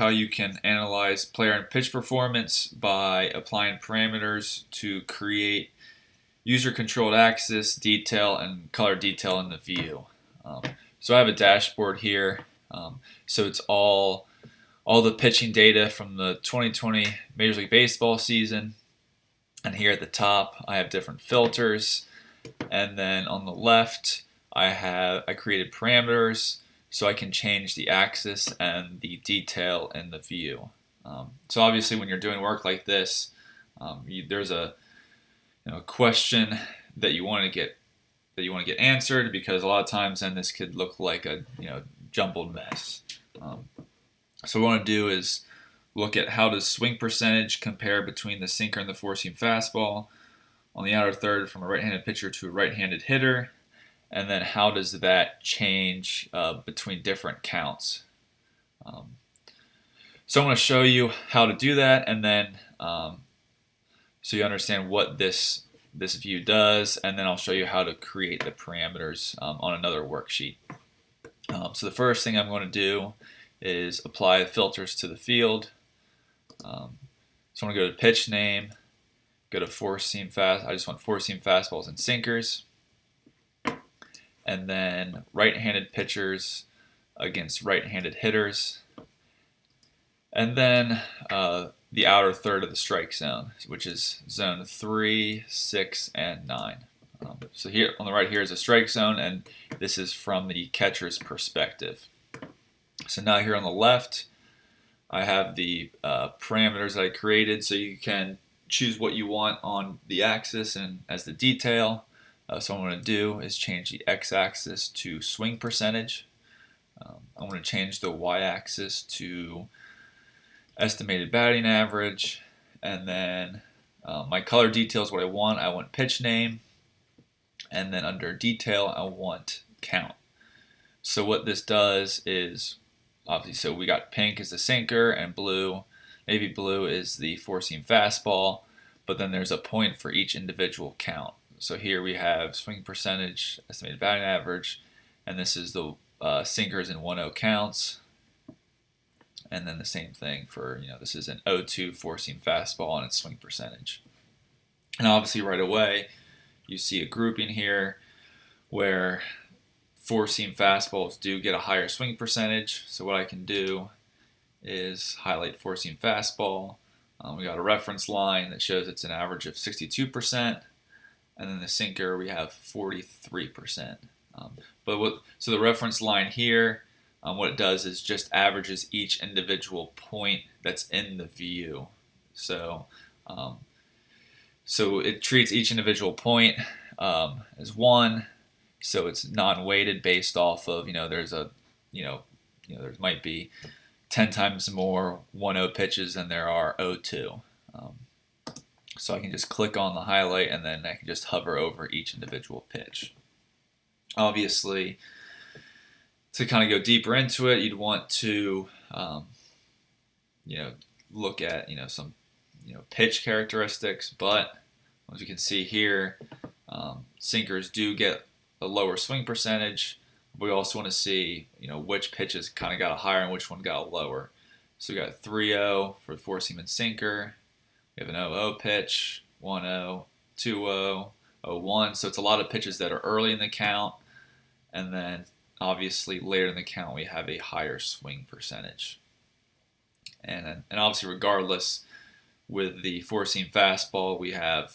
how you can analyze player and pitch performance by applying parameters to create user-controlled axis, detail, and color detail in the view. So I have a dashboard here. So it's all the pitching data from the 2020 Major League Baseball season. And here at the top, I have different filters. And then on the left, I created parameters so I can change the axis and the detail in the view. So obviously, when you're doing work like this, there's a question that you want to get answered, because a lot of times then this could look like a jumbled mess. So what we want to do is look at how does swing percentage compare between the sinker and the four-seam fastball on the outer third from a right-handed pitcher to a right-handed hitter, and then how does that change between different counts. So I'm going to show you how to do that, and then so you understand what this view does, and then I'll show you how to create the parameters on another worksheet. So the first thing I'm going to do is apply filters to the field. So I'm going to go to pitch name, go to four-seam fast. I just want four-seam fastballs and sinkers, and then right-handed pitchers against right-handed hitters, and then the outer third of the strike zone, which is zone 3, 6, and 9. So here on the right here is a strike zone, and this is from the catcher's perspective. So now here on the left, I have the parameters that I created, so you can choose what you want on the axis and as the detail. So what I'm going to do is change the x-axis to swing percentage. I'm going to change the y-axis to estimated batting average, and then my color detail is what I want. I want pitch name, and then under detail I want count. So what this does is, obviously, so we got pink is the sinker and blue, navy blue is the four-seam fastball, but then there's a point for each individual count. So here we have swing percentage, estimated batting average, and this is the sinkers in 1-0 counts. And then the same thing for, this is an 0-2 four-seam fastball and its swing percentage. And obviously right away, you see a grouping here where four-seam fastballs do get a higher swing percentage. So what I can do is highlight four-seam fastball. We got a reference line that shows it's an average of 62%. And then the sinker, we have 43%. So the reference line here, what it does is just averages each individual point that's in the view. So it treats each individual point as one. So it's non-weighted based off of, there might be 10 times more 1-0 pitches than there are 0-2. So I can just click on the highlight, and then I can just hover over each individual pitch. Obviously, to kind of go deeper into it, you'd want to, look at, some, pitch characteristics. But as you can see here, sinkers do get a lower swing percentage. We also want to see, which pitches kind of got a higher and which one got a lower. So we got 3-0 for the four-seam and sinker. We have an 0-0 pitch, 1-0, 2-0, 0-1. So it's a lot of pitches that are early in the count, and then obviously later in the count we have a higher swing percentage. And obviously, regardless, with the four-seam fastball, we have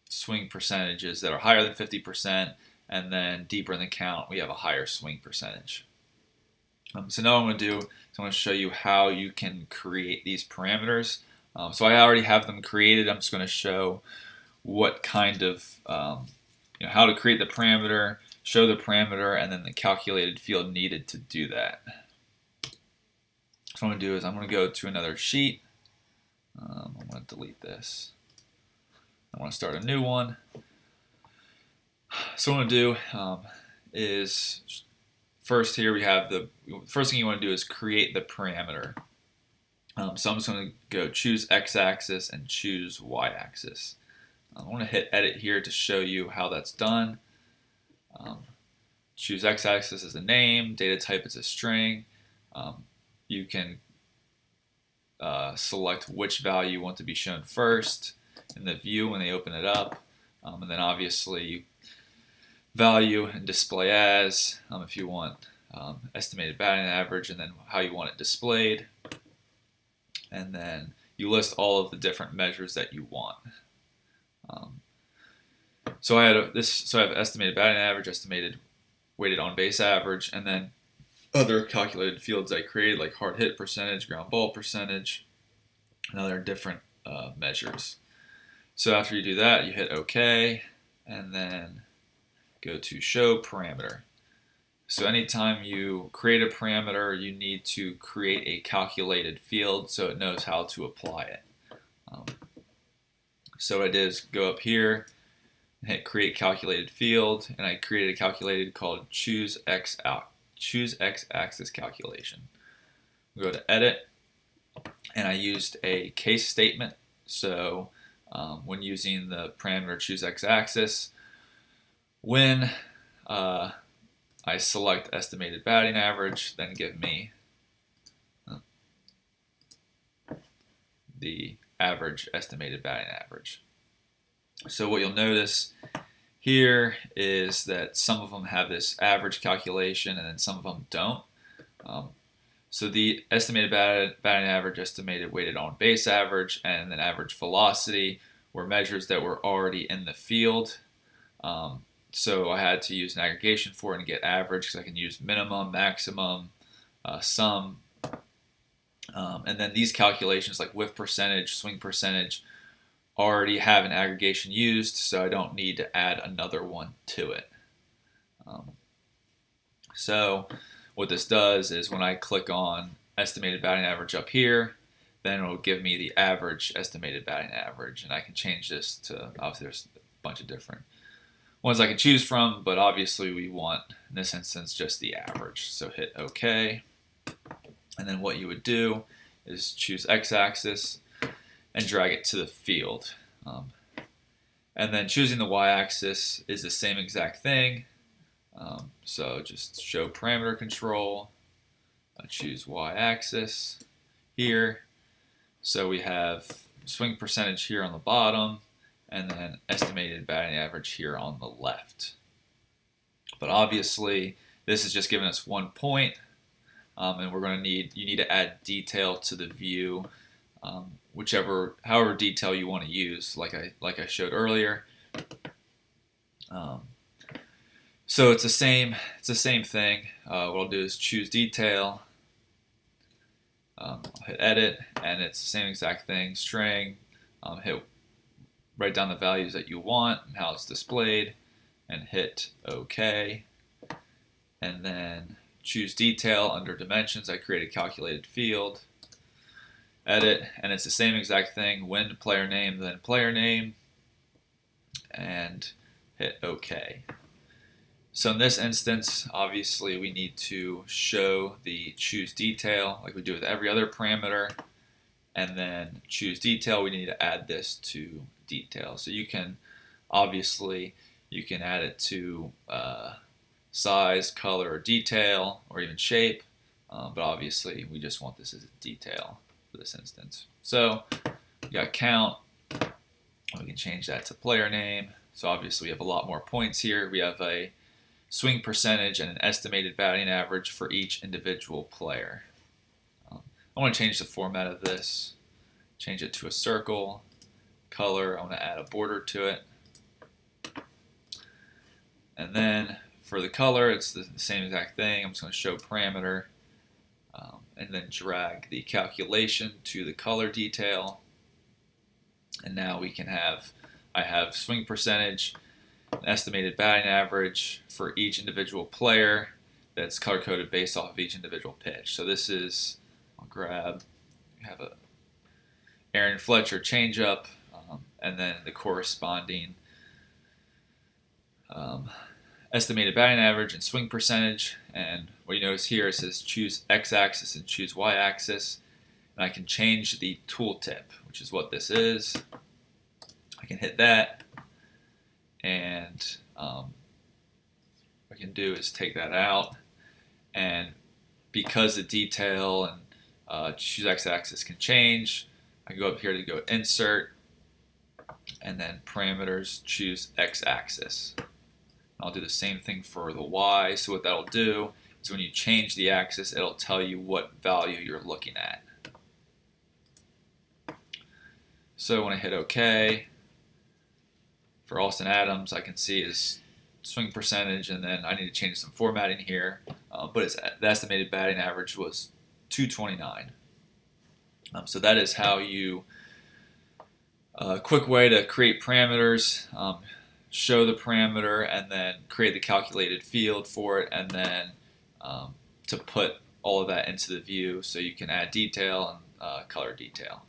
swing percentages that are higher than 50%, and then deeper in the count we have a higher swing percentage. So now what I'm going to do is I'm going to show you how you can create these parameters. So I already have them created. I'm just going to show what kind of, how to create the parameter, show the parameter, and then the calculated field needed to do that. So what I'm going to do is I'm going to go to another sheet. I'm going to delete this. I want to start a new one. So what I'm going to do is first here we have the first thing you want to do is create the parameter. So I'm just going to go choose x-axis and choose y-axis. I want to hit edit here to show you how that's done. Choose x-axis as a name, data type as a string. you can select which value you want to be shown first in the view when they open it up, and then obviously value and display as if you want estimated batting average, and then how you want it displayed, and then you list all of the different measures that you want. So I have estimated batting average, estimated weighted on base average, and then other calculated fields I created like hard hit percentage, ground ball percentage, and other different measures. So after you do that, you hit OK, and then go to show parameter. So anytime you create a parameter, you need to create a calculated field so it knows how to apply it. So what I did is go up here and hit create calculated field, and I created a calculated called choose x axis calculation. We'll go to edit, and I used a case statement. So when using the parameter choose x axis, when I select estimated batting average, then give me the average estimated batting average. So what you'll notice here is that some of them have this average calculation and then some of them don't. So the estimated batting average, estimated weighted on base average, and then average velocity were measures that were already in the field. So I had to use an aggregation for it and get average because I can use minimum, maximum, sum. And then these calculations like whiff percentage, swing percentage already have an aggregation used, so I don't need to add another one to it. So what this does is when I click on estimated batting average up here, then it will give me the average estimated batting average, and I can change this to, obviously there's a bunch of different ones I can choose from, but obviously we want, in this instance, just the average. So hit OK, and then what you would do is choose x-axis and drag it to the field. And then choosing the y-axis is the same exact thing. So just show parameter control, choose y-axis here. So we have swing percentage here on the bottom, and then estimated batting average here on the left. But obviously, this is just giving us 1 point, and you need to add detail to the view, however detail you want to use, like I showed earlier. So it's the same thing. What I'll do is choose detail. I'll hit edit, and it's the same exact thing. String. Write down the values that you want and how it's displayed, and hit OK. And then choose detail under dimensions. I create a calculated field. Edit, and it's the same exact thing. When player name, then player name, and hit OK. So in this instance, obviously we need to show the choose detail like we do with every other parameter, and then choose detail, we need to add this to detail. So you can add it to size, color, or detail, or even shape, but obviously we just want this as a detail for this instance. So we got count, we can change that to player name. So obviously we have a lot more points here. We have a swing percentage and an estimated batting average for each individual player. I want to change the format of this, change it to a circle. Color, I want to add a border to it. And then for the color, it's the same exact thing. I'm just going to show parameter, and then drag the calculation to the color detail. And now I have swing percentage, an estimated batting average for each individual player that's color coded based off of each individual pitch. So this is, we have a Aaron Fletcher changeup, and then the corresponding estimated batting average and swing percentage. And what you notice here, it says choose x-axis and choose y-axis, and I can change the tooltip, which is what this is. I can hit that, and what I can do is take that out, and because the detail and choose x-axis can change. I go up here to go insert, and then parameters, choose x-axis. I'll do the same thing for the y. So what that'll do is when you change the axis, it'll tell you what value you're looking at. So when I hit OK, for Austin Adams, I can see his swing percentage, and then I need to change some formatting here. But the estimated batting average was 229. So that is how you, a quick way to create parameters, show the parameter, and then create the calculated field for it, and then to put all of that into the view so you can add detail and color detail.